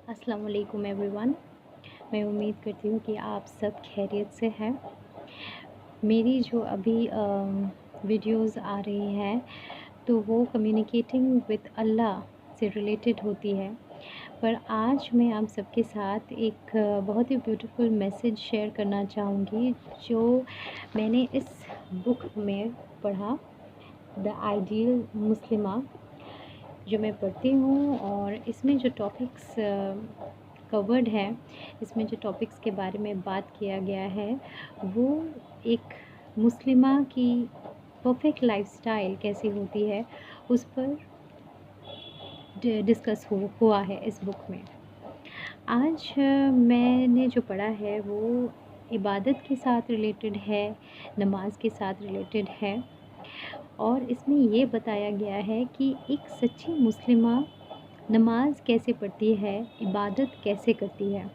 अस्सलाम वालेकुम एवरीवन। मैं उम्मीद करती हूँ कि आप सब खैरियत से हैं। मेरी जो अभी वीडियोस आ रही हैं तो वो कम्युनिकेटिंग विद अल्लाह से रिलेटेड होती है। पर आज मैं आप सबके साथ एक बहुत ही ब्यूटीफुल मैसेज शेयर करना चाहूँगी जो मैंने इस बुक में पढ़ा, द आइडियल मुस्लिमा, जो मैं पढ़ती हूँ। और इसमें जो टॉपिक्स कवर्ड है, इसमें जो टॉपिक्स के बारे में बात किया गया है वो एक मुस्लिमा की परफेक्ट लाइफस्टाइल कैसी होती है उस पर डिस्कस हुआ है इस बुक में। आज मैंने जो पढ़ा है वो इबादत के साथ रिलेटेड है, नमाज के साथ रिलेटेड है। और इसमें ये बताया गया है कि एक सच्ची मुस्लिमा नमाज कैसे पढ़ती है, इबादत कैसे करती है।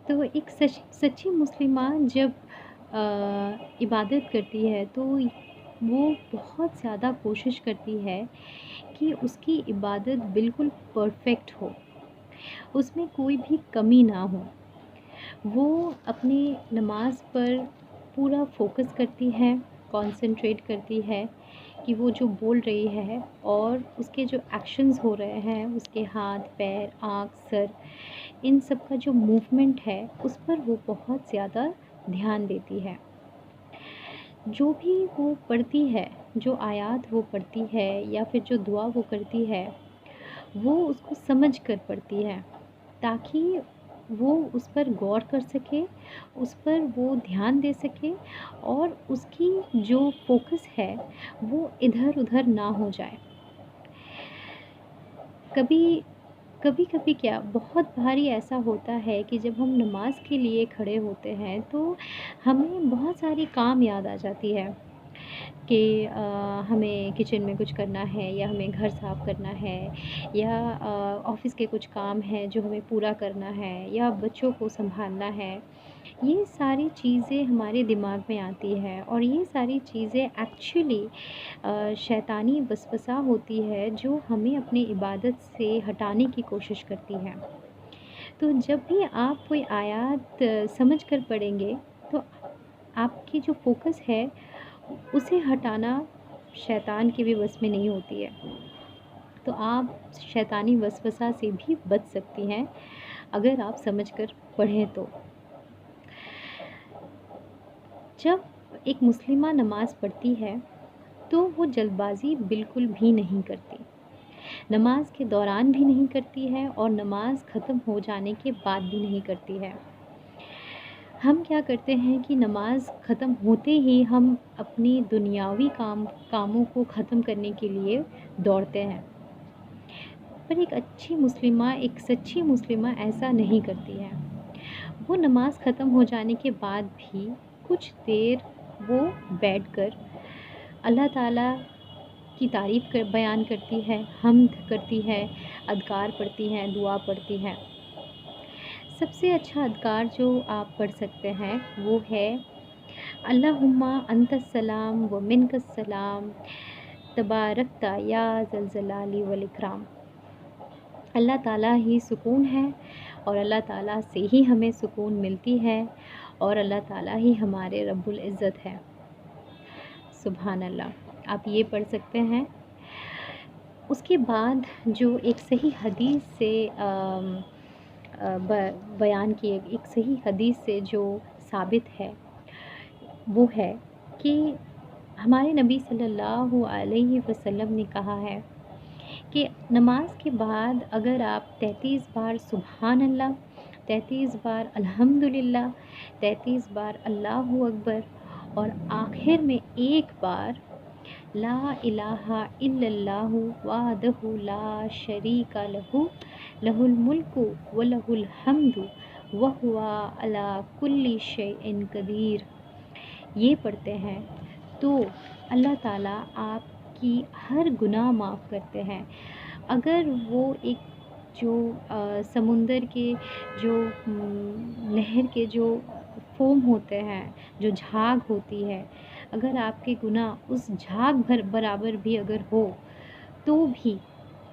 तो एक सच्ची मुस्लिमा जब इबादत करती है तो वो बहुत ज़्यादा कोशिश करती है कि उसकी इबादत बिल्कुल परफेक्ट हो, उसमें कोई भी कमी ना हो। वो अपनी नमाज पर पूरा फोकस करती है, कंसंट्रेट करती है कि वो जो बोल रही है और उसके जो एक्शंस हो रहे हैं, उसके हाथ, पैर, आँख, सर, इन सब का जो मूवमेंट है उस पर वो बहुत ज़्यादा ध्यान देती है। जो भी वो पढ़ती है, जो आयत वो पढ़ती है या फिर जो दुआ वो करती है, वो उसको समझ कर पढ़ती है ताकि वो उस पर गौर कर सके, उस पर वो ध्यान दे सके और उसकी जो फ़ोकस है वो इधर-उधर ना हो जाए। कभी कभी-कभी क्या बहुत बारी ऐसा होता है कि जब हम नमाज़ के लिए खड़े होते हैं तो हमें बहुत सारी काम याद आ जाती है कि हमें किचन में कुछ करना है या हमें घर साफ़ करना है या ऑफ़िस के कुछ काम हैं जो हमें पूरा करना है या बच्चों को सँभालना है। ये सारी चीज़ें हमारे दिमाग में आती है और ये सारी चीज़ें एक्चुअली शैतानी वसवसा होती है जो हमें अपनी इबादत से हटाने की कोशिश करती है। तो जब भी आप कोई आयत समझ कर पढ़ेंगे तो आपकी जो फ़ोकस है उसे हटाना शैतान के भी बस में नहीं होती है। तो आप शैतानी वसवसा से भी बच सकती हैं अगर आप समझ कर पढ़ें तो। जब एक मुस्लिमा नमाज़ पढ़ती है तो वो जल्दबाज़ी बिल्कुल भी नहीं करती। नमाज के दौरान भी नहीं करती है और नमाज ख़त्म हो जाने के बाद भी नहीं करती है। हम क्या करते हैं कि नमाज ख़त्म होते ही हम अपनी दुनियावी कामों को ख़त्म करने के लिए दौड़ते हैं। पर एक अच्छी मुस्लिमा, एक सच्ची मुस्लिमा ऐसा नहीं करती है। वो नमाज ख़त्म हो जाने के बाद भी कुछ देर वो बैठकर अल्लाह ताला की तारीफ़ बयान करती है, हम्द करती है, अज़कार पढ़ती हैं, दुआ पढ़ती हैं। सबसे अच्छा अज़कार जो आप पढ़ सकते हैं वो है अल्लाहुम्मा अंतस्सलाम व मिनकस्सलाम तबारकता या ज़ल जलाली वल इकराम। अल्लाह ताला ही सुकून है और अल्लाह ताला से ही हमें सुकून मिलती है और अल्लाह ताला ही हमारे रब्बुल इज़्ज़त है। सुभान अल्लाह, आप ये पढ़ सकते हैं। उसके बाद जो एक सही हदीस से बयान किए, एक सही हदीस से जो साबित है वो है कि हमारे नबी सल्लल्लाहु अलैहि वसल्लम ने कहा है कि नमाज के बाद अगर आप 33 बार सुभान अल्लाह, 33 बार अल्हम्दुलिल्लाह, 33 बार अल्लाहु अकबर और आखिर में एक बार ला इलाहा इल्लल्लाहु वहदहु ला शरीका लहू लहुल मुल्कु व लहुल हम्दु व हुवा अला कुल्ली शैइन कदीर, ये पढ़ते हैं तो अल्लाह ताला आपकी हर गुनाह माफ़ करते हैं। अगर वो एक जो समुंदर के जो नहर के जो फ़ोम होते हैं, जो झाग होती है, अगर आपके गुनाह उस झाग भर बराबर भी अगर हो तो भी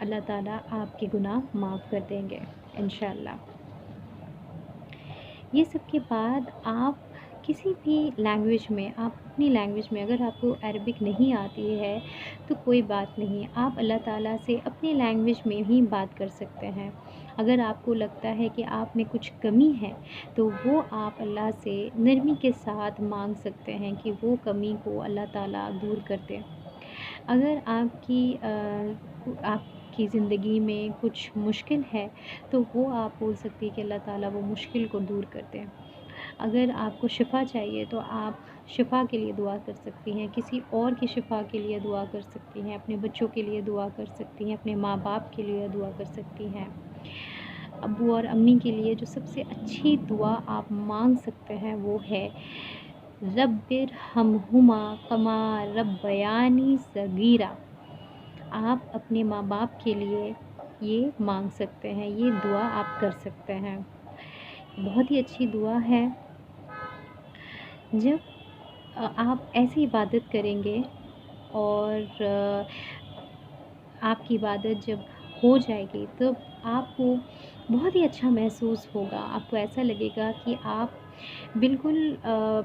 اللہ تعالیٰ آپ کے گناہ معاف کر دیں گے انشاءاللہ۔ یہ سب کے بعد آپ کسی بھی لینگویج میں، آپ اپنی لینگویج میں، اگر آپ کو عربک نہیں آتی ہے تو کوئی بات نہیں، آپ اللہ تعالیٰ سے اپنی لینگویج میں ہی بات کر سکتے ہیں۔ اگر آپ کو لگتا ہے کہ آپ میں کچھ کمی ہے تو وہ آپ اللہ سے نرمی کے ساتھ مانگ سکتے ہیں کہ وہ کمی کو اللہ تعالیٰ دور کر دے۔ اگر آپ کی زندگی میں کچھ مشکل ہے تو وہ آپ بول سکتی ہیں کہ اللہ تعالیٰ وہ مشکل کو دور کر دیں۔ اگر آپ کو شفا چاہیے تو آپ شفا کے لیے دعا کر سکتی ہیں، کسی اور کی شفا کے لیے دعا کر سکتی ہیں، اپنے بچوں کے لیے دعا کر سکتی ہیں، اپنے ماں باپ کے لیے دعا کر سکتی ہیں، ابو اور امی کے لیے جو سب سے اچھی دعا آپ مانگ سکتے ہیں وہ ہے رب ارحمہما کما ربیانی صغیرا۔ آپ اپنے ماں باپ کے لیے یہ مانگ سکتے ہیں، یہ دعا آپ کر سکتے ہیں، بہت ہی اچھی دعا ہے۔ جب آپ ایسی عبادت کریں گے اور آپ کی عبادت جب ہو جائے گی تو آپ کو بہت ہی اچھا محسوس ہوگا، آپ کو ایسا لگے گا کہ آپ بالکل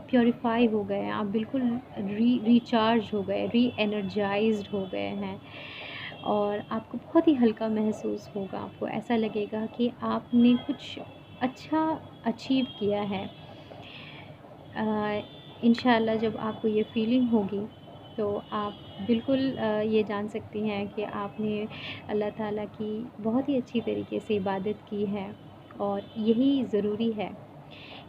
پیوریفائی ہو گئے ہیں، آپ بالکل ریچارج ہو گئے، ری انرجائزڈ ہو گئے ہیں، اور آپ کو بہت ہی ہلکا محسوس ہوگا، آپ کو ایسا لگے گا کہ آپ نے کچھ اچھا اچیو کیا ہے۔ انشاءاللہ جب آپ کو یہ فیلنگ ہوگی تو آپ بالکل یہ جان سکتی ہیں کہ آپ نے اللہ تعالیٰ کی بہت ہی اچھی طریقے سے عبادت کی ہے، اور یہی ضروری ہے،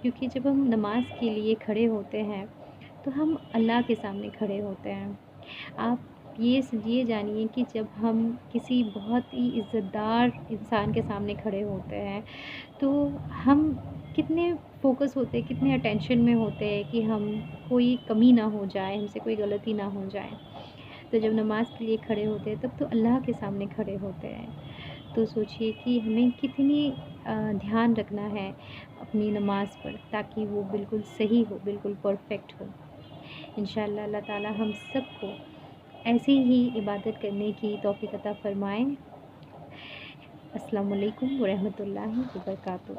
کیونکہ جب ہم نماز کے لیے کھڑے ہوتے ہیں تو ہم اللہ کے سامنے کھڑے ہوتے ہیں۔ آپ یہ جانیے کہ جب ہم کسی بہت ہی عزت دار انسان کے سامنے کھڑے ہوتے ہیں تو ہم کتنے فوکس ہوتے ہیں، کتنے اٹینشن میں ہوتے ہیں کہ ہم کوئی کمی نہ ہو جائے، ہم سے کوئی غلطی نہ ہو جائے۔ تو جب نماز کے لیے کھڑے ہوتے ہیں تب تو اللہ کے سامنے کھڑے ہوتے ہیں، تو سوچئے کہ ہمیں کتنی دھیان رکھنا ہے اپنی نماز پر تاکہ وہ بالکل صحیح ہو، بالکل پرفیکٹ ہو۔ انشاءاللہ اللہ تعالیٰ ہم سب کو ایسی ہی عبادت کرنے کی توفیق عطا فرمائیں۔ السلام علیکم ورحمۃ اللہ وبرکاتہ۔